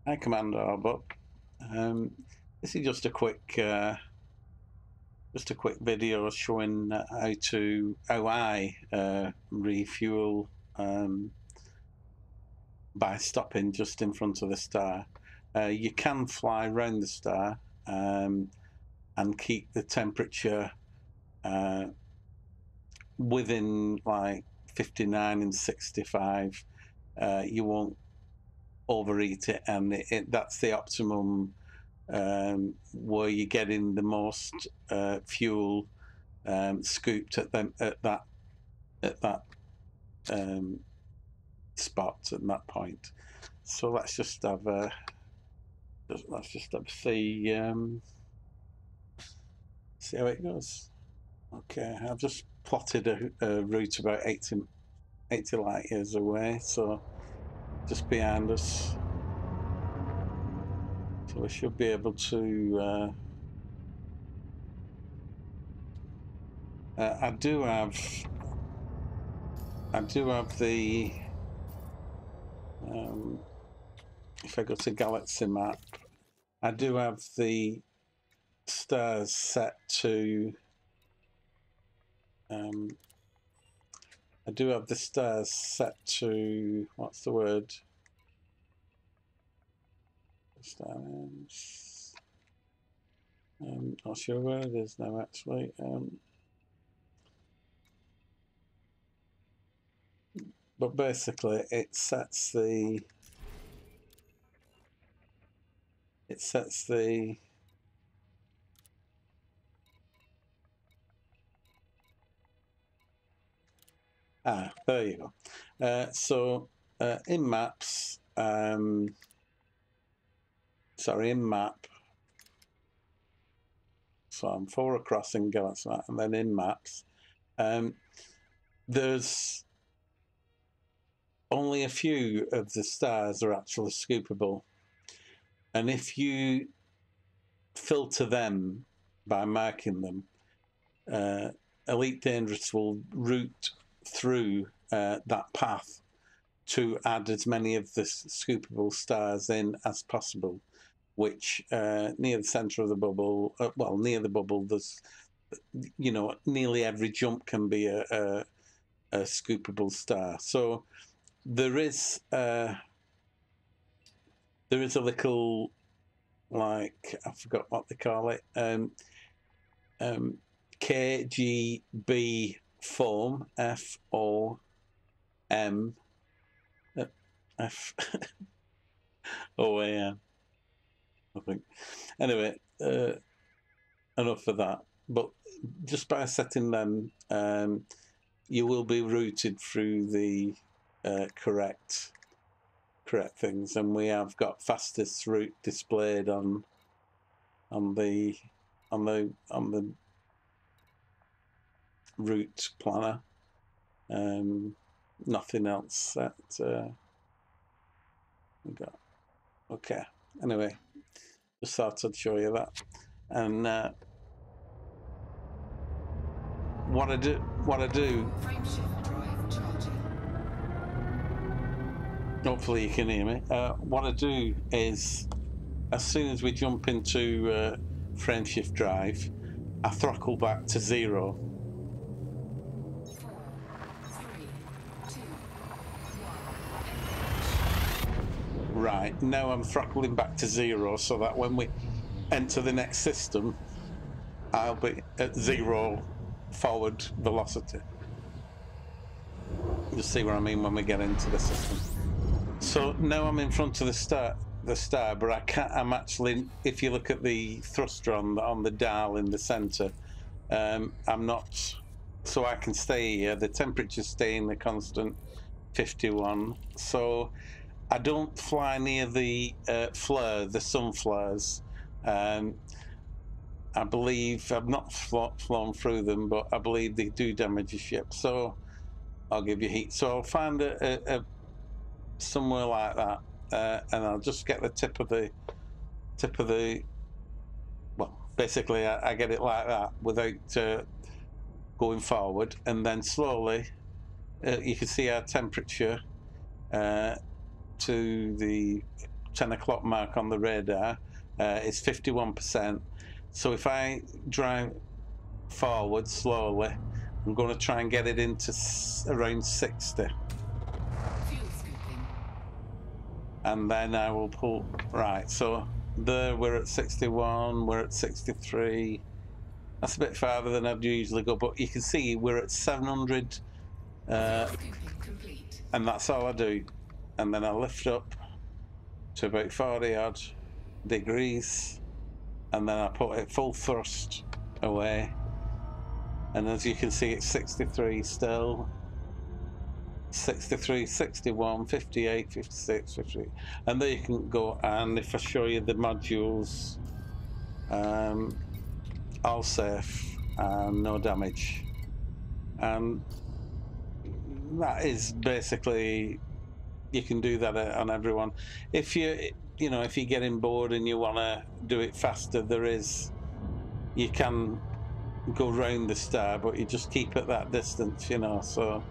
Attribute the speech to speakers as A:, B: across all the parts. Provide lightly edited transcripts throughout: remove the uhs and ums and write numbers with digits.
A: Hi, Commander Arbok. This is just a quick video showing how I refuel by stopping just in front of the star. You can fly around the star and keep the temperature within like 59 and 65. You won't overheat it, and that's the optimum where you're getting the most fuel scooped at that spot at that point. So let's just have a see how it goes. Okay, I've just plotted a route about 80 light years away, so just behind us. So we should be able to. I do have the. If I go to Galaxy Map, I do have the stars set to. I do have the stars set to. What's the word? Stars. Not sure where it is now, actually. But basically, it sets the. There you go. So in maps, sorry, in map. So I'm forward crossing Galaxy Map, and then in maps, there's only a few of the stars are actually scoopable, and if you filter them by marking them, Elite Dangerous will route through that path to add as many of the scoopable stars in as possible, which near the center of the bubble, well, near the bubble, there's, you know, nearly every jump can be a scoopable star. So there is a little, like, I forgot what they call it, KGB foam, FOM, FOAM, I think. Anyway, enough of that. But just by setting them, you will be routed through the correct things, and we have got fastest route displayed on the route planner. Nothing else that we got. Okay. Anyway, just thought I'd show you that. And what I do. Hopefully you can hear me. What I do is, as soon as we jump into frameshift drive, I throttle back to 0. 4, 3, 2, 1. Right, now I'm throttling back to 0 so that when we enter the next system, I'll be at 0 forward velocity. You'll see what I mean when we get into the system. So now I'm in front of the star, but I can't. I'm actually, if you look at the thruster on the dial in the center, I'm not. So I can stay here. The temperature's staying the constant 51. So I don't fly near the flare, the sun flares. I believe I've not flown through them, but I believe they do damage a ship. So I'll give you heat. So I'll find a somewhere like that, and I'll just get the tip of the well, basically I get it like that without going forward, and then slowly you can see our temperature to 10 o'clock mark on the radar. It's 51%. So if I drive forward slowly, I'm going to try and get it into around 60. And then I will pull, right, so there we're at 61, we're at 63. That's a bit farther than I'd usually go, but you can see we're at 700, and that's all I do. And then I lift up to about 40 odd degrees, and then I put it full thrust away. And as you can see, it's 63 still. 63, 61, 58, 56, 58. And there you can go, and if I show you the modules, all safe and no damage. And that is basically, you can do that on everyone. If you're getting bored and you want to do it faster, you can go round the star, but you just keep at that distance, so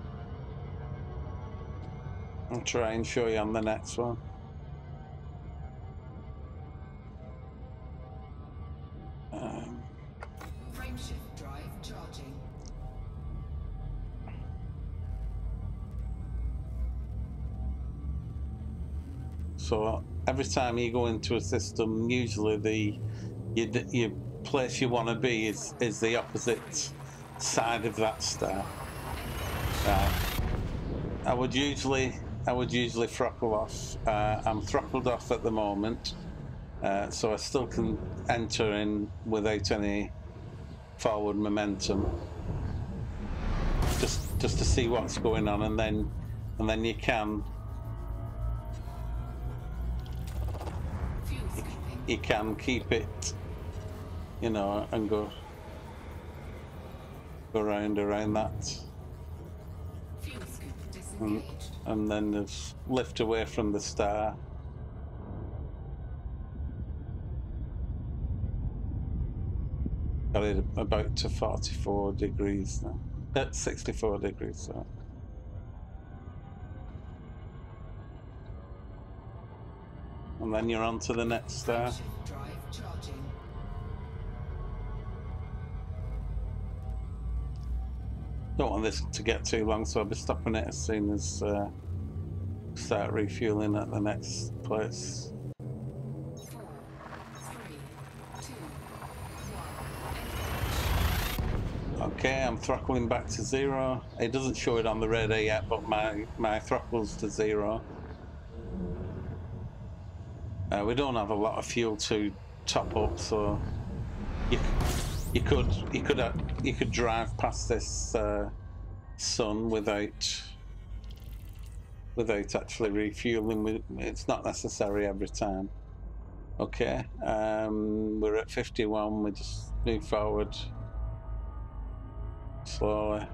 A: I'll try and show you on the next one.
B: Frameshift drive charging.
A: So every time you go into a system, usually your place you want to be is the opposite side of that star. I would usually throttle off. I'm throttled off at the moment, so I still can enter in without any forward momentum, just to see what's going on, and then you can keep it, and go around that. And then just lift away from the star. Got it about to 44 degrees now. That's 64 degrees, so. And then you're on to the next star. Don't want this to get too long, so I'll be stopping it as soon as start refueling at the next place.
B: 4, 3, 2, 1.
A: Okay, I'm throttling back to 0. It doesn't show it on the radar yet, but my throttle's to 0. We don't have a lot of fuel to top up, so you could drive past this sun without actually refueling. It's not necessary every time. Okay, we're at 51. We just move forward slowly.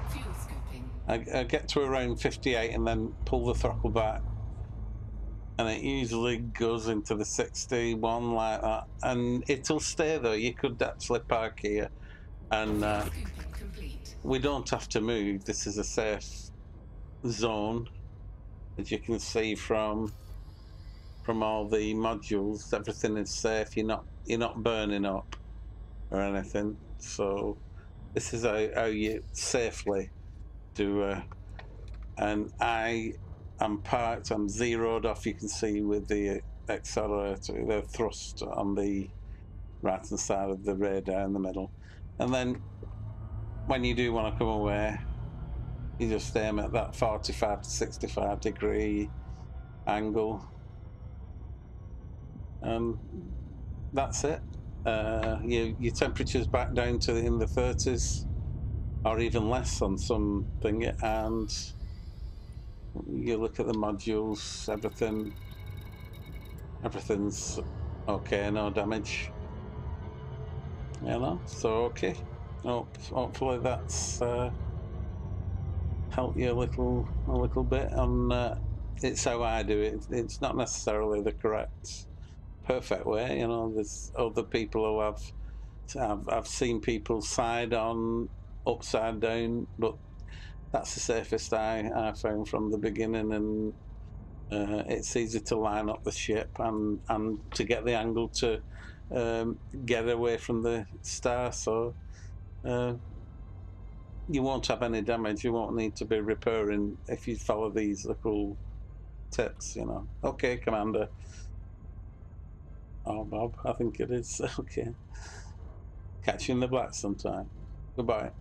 B: Fuel scooping.
A: I get to around 58 and then pull the throttle back, and it usually goes into the 61 like that, and it'll stay though. You could actually park here, and we don't have to move. This is a safe zone, as you can see from all the modules. Everything is safe. You're not burning up or anything. So this is how you safely do. And I'm parked, I'm zeroed off, you can see, with the accelerator, the thrust on the right hand side of the radar in the middle. And then when you do want to come away, you just aim at that 45 to 65 degree angle, and that's it. Your temperature's back down to in the 30s or even less on something, and you look at the modules, everything's okay, no damage, so okay. Hopefully that's helped you a little bit on it's how I do it. It's not necessarily the correct perfect way, there's other people who I've seen people side on, upside down, but that's the safest I found from the beginning, and It's easy to line up the ship and to get the angle to get away from the star, so you won't have any damage. You won't need to be repairing if you follow these little tips, you know. Okay, Commander. Oh, Bob, I think it is. Okay. Catch you in the black sometime. Goodbye.